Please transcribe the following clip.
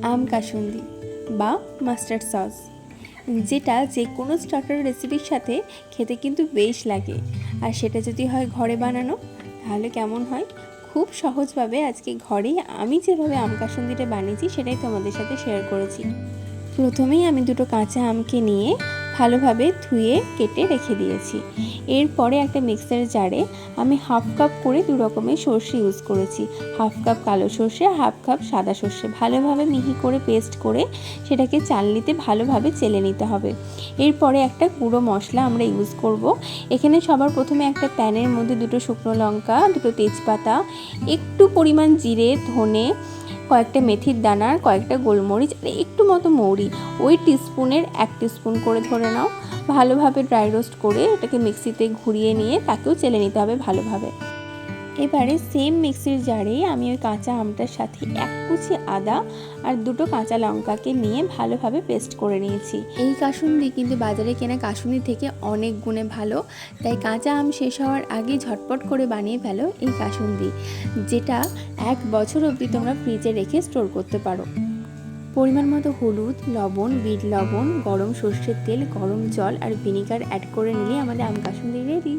আম কাসুন্দি বা mustard sauce, যেটা যে কোনো স্টার্টার রেসিপির সাথে খেতে কিন্তু বেশ লাগে। আর সেটা যদি হয় ঘরে বানানো, তাহলে কেমন হয়। খুব সহজভাবে আজকে ঘরেই আমি যেভাবে আম কাসুন্দিটা বানিয়েছি সেটাই তোমাদের সাথে শেয়ার করেছি। প্রথমেই আমি দুটো কাঁচা আমকে নিয়ে ভালোভাবে ধুয়ে কেটে রেখে দিয়েছি। এরপরে একটা মিক্সার জারে আমি হাফ কাপ করে দু রকমের সর্ষে ইউজ করেছি। হাফ কাপ কালো সর্ষে, হাফ কাপ সাদা সর্ষে, ভালোভাবে মিহি করে পেস্ট করে সেটাকে চালনিতে ভালোভাবে চেলে নিতে হবে। এরপরে একটা গুঁড়ো মশলা আমরা ইউজ করব। এখানে সবার প্রথমে একটা প্যানের মধ্যে দুটো শুকনো লঙ্কা, দুটো তেজপাতা, একটু পরিমাণ জিরে, ধনে, কয়েকটা মেথির দানা, কয়েকটা গোলমরিচ আর একটু মতো মৌরি, ওই টিস্পুনের 1 টিস্পুন করে ধরে নাও, ভালোভাবে ড্রাই রোস্ট করে এটাকে মিক্সিতে ঘুরিয়ে নিয়ে তাকেও চেলে নিতে হবে ভালোভাবে। এবারে সেম মিক্সির জারে আমি ওই কাঁচা আমটার সাথে 1 কুচি আদা আর দুটো কাঁচা লঙ্কাকে নিয়ে ভালোভাবে পেস্ট করে নিয়েছি। এই কাসুন্দি কিন্তু বাজারে কেনা কাসুন্দি থেকে অনেক গুণে ভালো, তাই কাঁচা আম শেষ হওয়ার আগে ঝটপট করে বানিয়ে ফেলো এই কাসুন্দি, যেটা 1 বছর অবধি তোমরা ফ্রিজে রেখে স্টোর করতে পারো। পরিমাণ মতো হলুদ, লবণ, বিট লবণ, গরম সর্ষের তেল, গরম জল আর ভিনিগার অ্যাড করে নিলে আমাদের আম কাসুন্দি রেডি।